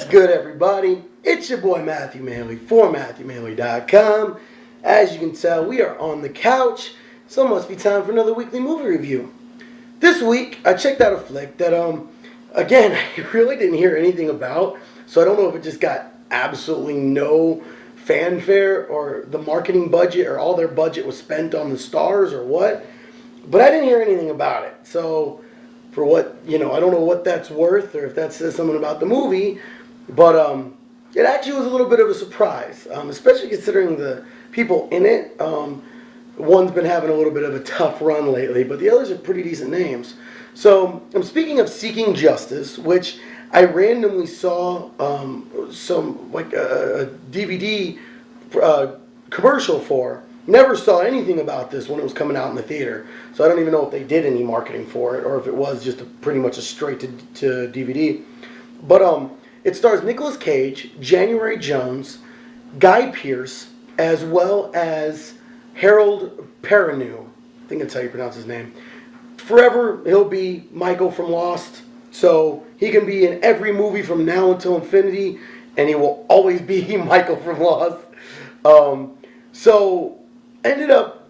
good, everybody? It's your boy Matthew Manley for MatthewManley.com. As you can tell, we are on the couch, so it must be time for another weekly movie review. This week, I checked out a flick that, again, I really didn't hear anything about, so I don't know if it just got absolutely no fanfare or the marketing budget or all their budget was spent on the stars or what, but I didn't hear anything about it. So, for what, I don't know what that's worth or if that says something about the movie, but it actually was a little bit of a surprise, especially considering the people in it. One's been having a little bit of a tough run lately, but the others are pretty decent names. So I'm speaking of Seeking Justice, which I randomly saw some like a DVD commercial for. Never saw anything about this when it was coming out in the theater, so I don't even know if they did any marketing for it or if it was just pretty much a straight to DVD. But it stars Nicolas Cage, January Jones, Guy Pearce, as well as Harold Perrineau. I think that's how you pronounce his name. Forever, he'll be Michael from Lost, so he can be in every movie from now until infinity, and he will always be Michael from Lost. So, ended up,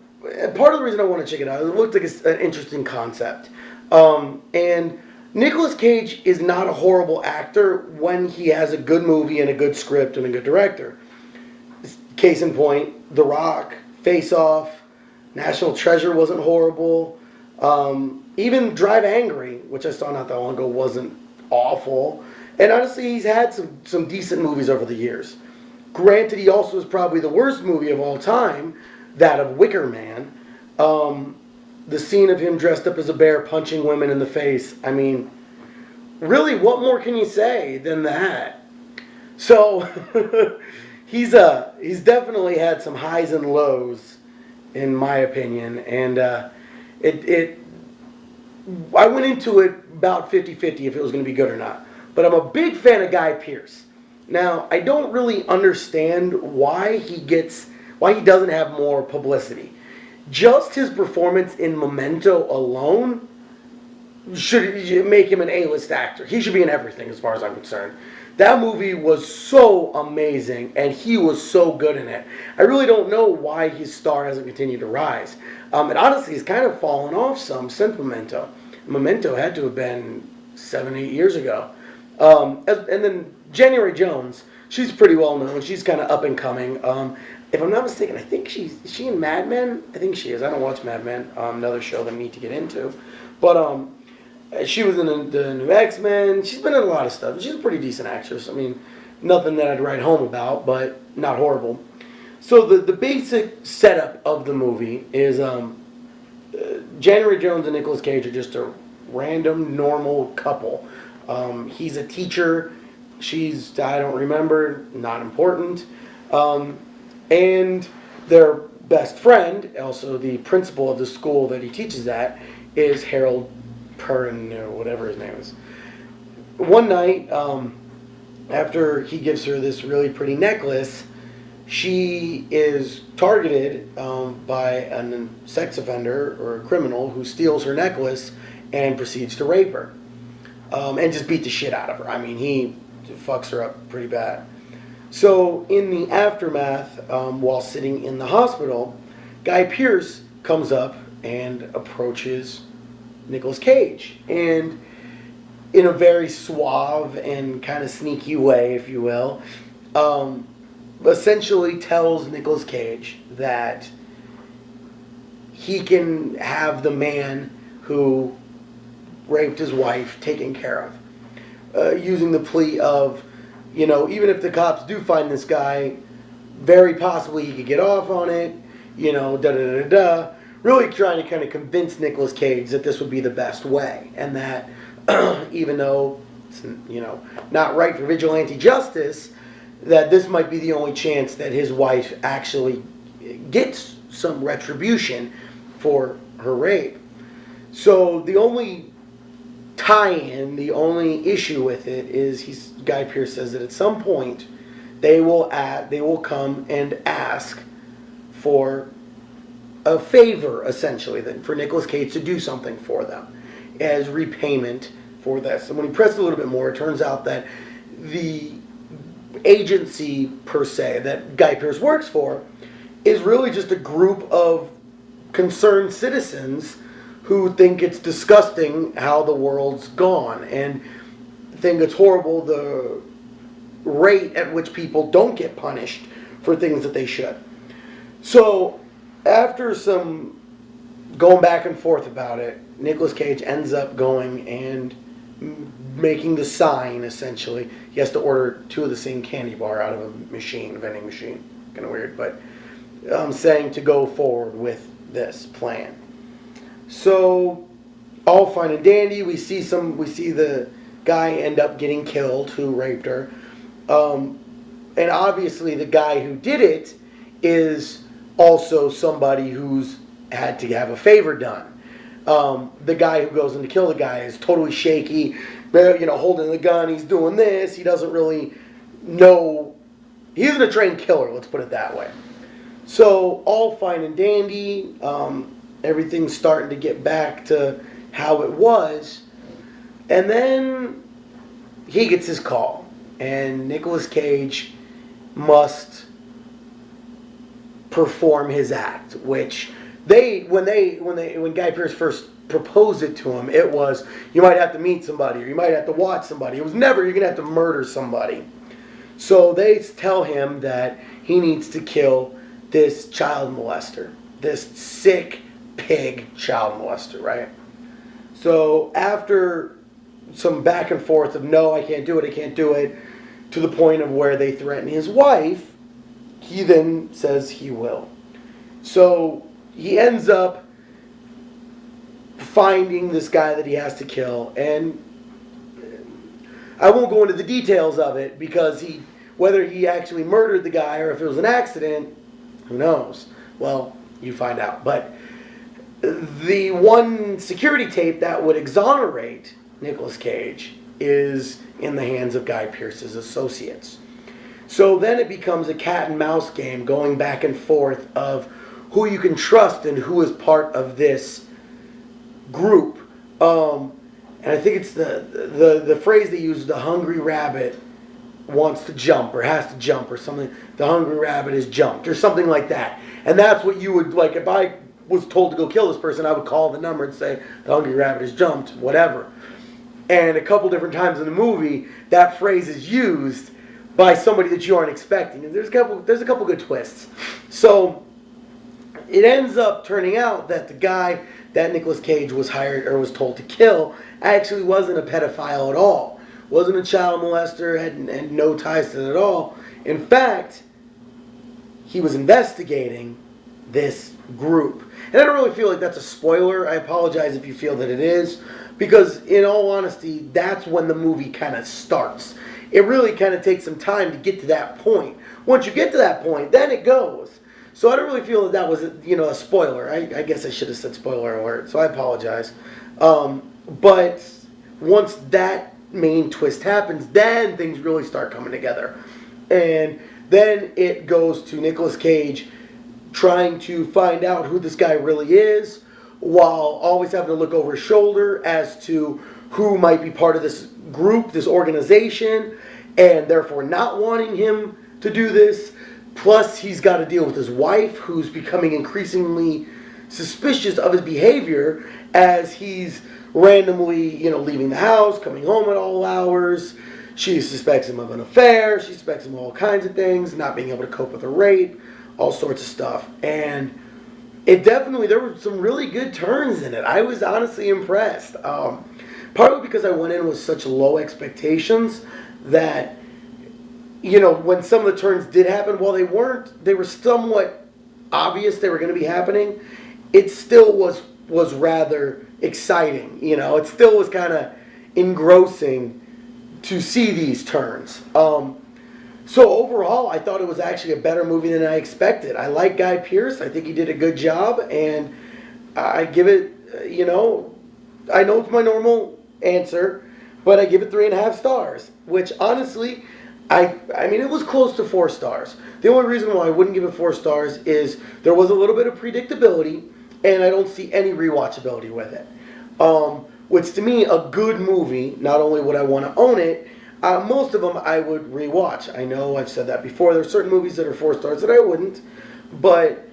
part of the reason I want to check it out, it looked like an interesting concept. And Nicolas Cage is not a horrible actor when he has a good movie and a good script and a good director. Case in point, The Rock, Face Off, National Treasure wasn't horrible. Even Drive Angry, which I saw not that long ago, wasn't awful. And honestly, he's had some decent movies over the years. Granted, he also is probably the worst movie of all time, that of Wicker Man. The scene of him dressed up as a bear punching women in the face. I mean, really, what more can you say than that? So, he's definitely had some highs and lows, in my opinion. And I went into it about 50-50 if it was going to be good or not. But I'm a big fan of Guy Pearce. Now, I don't really understand why he doesn't have more publicity. Just his performance in Memento alone should make him an A-list actor. He should be in everything as far as I'm concerned. That movie was so amazing, and he was so good in it. I really don't know why his star hasn't continued to rise. And honestly, he's kind of fallen off some since Memento. Memento had to have been 7-8 years ago. And then January Jones, she's pretty well known. She's kind of up and coming. If I'm not mistaken, I think is she in Mad Men? I think she is. I don't watch Mad Men. Another show that I need to get into. But she was in the new X-Men. She's been in a lot of stuff. She's a pretty decent actress. I mean, nothing that I'd write home about, but not horrible. So the basic setup of the movie is January Jones and Nicolas Cage are just a random, normal couple. He's a teacher. She's, I don't remember, not important. And their best friend, also the principal of the school that he teaches at, is Harold Perrineau, whatever his name is. One night, after he gives her this really pretty necklace, she is targeted by a sex offender or a criminal who steals her necklace and proceeds to rape her. And just beat the shit out of her. I mean, he fucks her up pretty bad. So, in the aftermath, while sitting in the hospital, Guy Pearce comes up and approaches Nicolas Cage. And in a very suave and kind of sneaky way, if you will, essentially tells Nicolas Cage that he can have the man who raped his wife taken care of, using the plea of, even if the cops do find this guy, very possibly he could get off on it, da-da-da-da-da. Really trying to kind of convince Nicolas Cage that this would be the best way, and that even though it's, not right for vigilante justice, that this might be the only chance that his wife actually gets some retribution for her rape. So the only tie-in, the only issue with it is Guy Pearce says that at some point they will come and ask for a favor, essentially, for Nicolas Cage to do something for them as repayment for this. And when he pressed a little bit more, it turns out that the agency per se that Guy Pearce works for is really just a group of concerned citizens who think it's disgusting how the world's gone and think it's horrible the rate at which people don't get punished for things that they should. So after some going back and forth about it, Nicolas Cage ends up going and making the sign, essentially. He has to order 2 of the same candy bar out of a vending machine. Kind of weird, but saying to go forward with this plan. So all fine and dandy. We see the guy end up getting killed who raped her. And obviously the guy who did it is also somebody who's had to have a favor done. The guy who goes in to kill the guy is totally shaky, holding the gun. He's doing this. He doesn't really know. He isn't a trained killer, let's put it that way. So all fine and dandy. Everything's starting to get back to how it was. And then he gets his call. And Nicolas Cage must perform his act, which when Guy Pearce first proposed it to him, it was, you might have to meet somebody or you might have to watch somebody. It was never, you're going to have to murder somebody. So they tell him that he needs to kill this child molester, this sick pig child molester, right? So after some back and forth of no, I can't do it, to the point of where they threaten his wife, he then says he will. So he ends up finding this guy that he has to kill, and I won't go into the details of it because whether he actually murdered the guy or if it was an accident, who knows? Well, you find out. But the one security tape that would exonerate Nicolas Cage is in the hands of Guy Pearce's associates. So then it becomes a cat and mouse game going back and forth of who you can trust and who is part of this group. And I think it's the phrase they use, the hungry rabbit wants to jump or has to jump or something. The hungry rabbit is jumped or something like that. And that's what you would, like, if I was told to go kill this person, I would call the number and say, the hungry rabbit has jumped, whatever. And a couple different times in the movie, that phrase is used by somebody that you aren't expecting. And there's a couple good twists. So it ends up turning out that the guy that Nicolas Cage was hired or was told to kill actually wasn't a pedophile at all. Wasn't a child molester, had no ties to it at all. In fact, he was investigating this group. And I don't really feel like that's a spoiler. I apologize if you feel that it is. Because in all honesty, that's when the movie kind of starts. It really kind of takes some time to get to that point. Once you get to that point, then it goes. So I don't really feel that was a spoiler. I guess I should have said spoiler alert, so I apologize. But once that main twist happens, then things really start coming together. And then it goes to Nicolas Cage trying to find out who this guy really is, while always having to look over his shoulder as to who might be part of this group, this organization, and therefore not wanting him to do this. Plus, he's got to deal with his wife, who's becoming increasingly suspicious of his behavior as he's randomly, leaving the house, coming home at all hours. She suspects him of an affair. She suspects him of all kinds of things, not being able to cope with a rape, all sorts of stuff. And there were some really good turns in it. I was honestly impressed. Partly because I went in with such low expectations that, when some of the turns did happen, while they were somewhat obvious they were going to be happening, it still was rather exciting. It still was kind of engrossing to see these turns. So overall, I thought it was actually a better movie than I expected. I like Guy Pearce. I think he did a good job, and I give it, I know it's my normal answer, but I give it 3.5 stars, which honestly, I mean, it was close to 4 stars. The only reason why I wouldn't give it 4 stars is there was a little bit of predictability, and I don't see any rewatchability with it. Which to me, a good movie, not only would I want to own it, Most of them I would rewatch. I know I've said that before. There are certain movies that are 4 stars that I wouldn't, but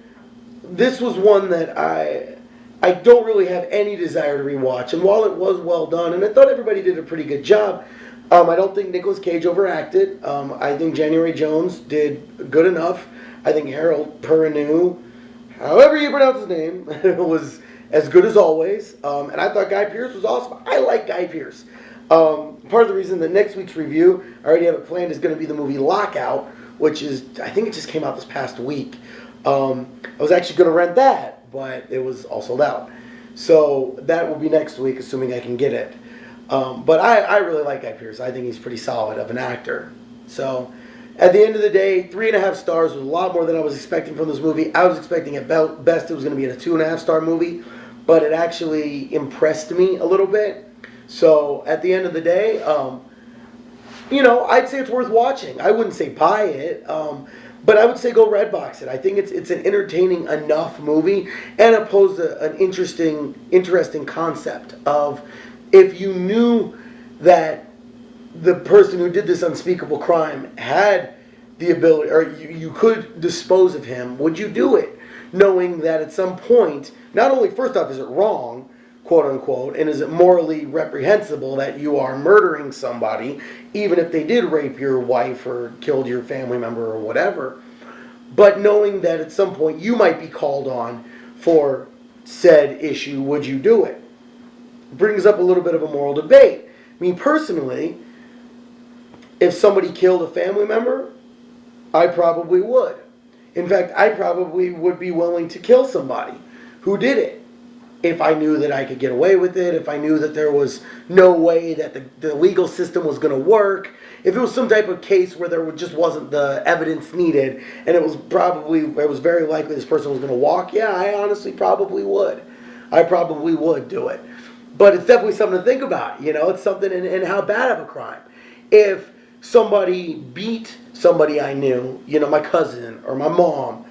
this was one that I don't really have any desire to rewatch. And while it was well done, and I thought everybody did a pretty good job, I don't think Nicolas Cage overacted. I think January Jones did good enough. I think Harold Perrineau, however you pronounce his name, was as good as always. And I thought Guy Pearce was awesome. I like Guy Pearce. Part of the reason that next week's review, I already have it planned, is going to be the movie Lockout, which is, I think it just came out this past week. I was actually going to rent that, but it was all sold out. So that will be next week, assuming I can get it. But I really like Guy Pearce. I think he's pretty solid of an actor. So at the end of the day, 3.5 stars was a lot more than I was expecting from this movie. I was expecting at best it was going to be a 2.5 star movie, but it actually impressed me a little bit. So at the end of the day, I'd say it's worth watching. I wouldn't say buy it, but I would say go Redbox it. I think it's an entertaining enough movie, and it posed an interesting concept of, if you knew that the person who did this unspeakable crime had the ability, or you could dispose of him, would you do it? Knowing that at some point, not only, first off, is it wrong, quote unquote, and is it morally reprehensible that you are murdering somebody, even if they did rape your wife or killed your family member or whatever, but knowing that at some point you might be called on for said issue, would you do it? Brings up a little bit of a moral debate. I mean, personally, if somebody killed a family member, I probably would. In fact, I probably would be willing to kill somebody who did it, if I knew that I could get away with it, if I knew that there was no way that the legal system was going to work, if it was some type of case where there just wasn't the evidence needed, and it was very likely this person was going to walk, yeah, I honestly probably would. I probably would do it. But it's definitely something to think about, it's something in how bad of a crime. If somebody beat somebody I knew, my cousin or my mom,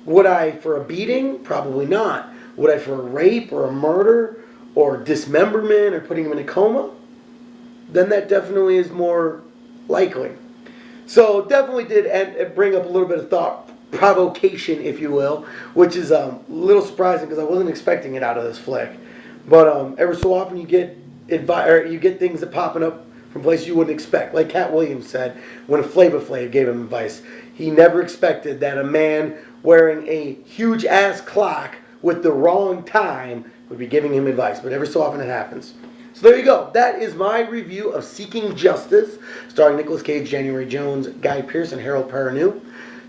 would I for a beating? Probably not. Would I for a rape or a murder or dismemberment or putting him in a coma? Then that definitely is more likely. So definitely did bring up a little bit of thought provocation, if you will, which is a little surprising because I wasn't expecting it out of this flick. But ever so often you get things that popping up from places you wouldn't expect. Like Cat Williams said when Flava Flav gave him advice. He never expected that a man wearing a huge ass clock with the wrong time would be giving him advice. But every so often it happens. So there you go. That is my review of Seeking Justice, starring Nicolas Cage, January Jones, Guy Pearce, and Harold Perrineau.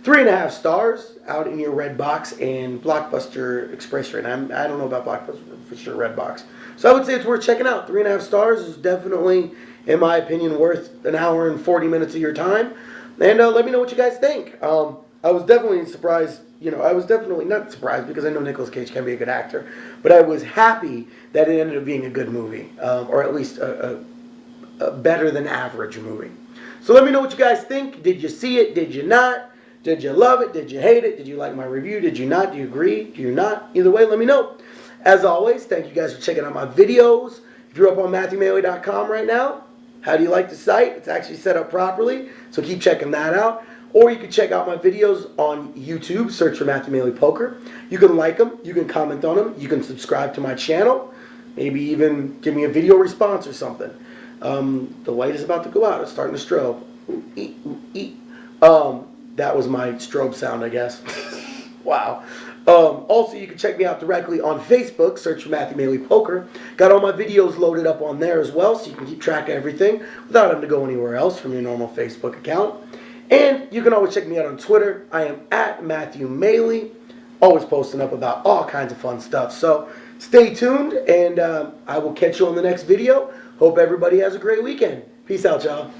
3.5 stars out in your Redbox and Blockbuster Express right now. I don't know about Blockbuster for sure, Redbox. So I would say it's worth checking out. 3.5 stars is definitely, in my opinion, worth an hour and 40 minutes of your time. And let me know what you guys think. I was definitely surprised. I was definitely not surprised because I know Nicolas Cage can be a good actor. But I was happy that it ended up being a good movie. Or at least a better than average movie. So let me know what you guys think. Did you see it? Did you not? Did you love it? Did you hate it? Did you like my review? Did you not? Do you agree? Do you not? Either way, let me know. As always, thank you guys for checking out my videos. If you're up on MatthewMailey.com right now, how do you like the site? It's actually set up properly, so keep checking that out. Or you can check out my videos on YouTube. Search for Matthew Mailey Poker. You can like them. You can comment on them. You can subscribe to my channel. Maybe even give me a video response or something. The light is about to go out. It's starting to strobe. That was my strobe sound, I guess. Wow. Also, you can check me out directly on Facebook. Search for Matthew Mailey Poker. Got all my videos loaded up on there as well, so you can keep track of everything without having to go anywhere else from your normal Facebook account. And you can always check me out on Twitter. I am at Matthew Mailey. Always posting up about all kinds of fun stuff. So stay tuned, and I will catch you on the next video. Hope everybody has a great weekend. Peace out, y'all.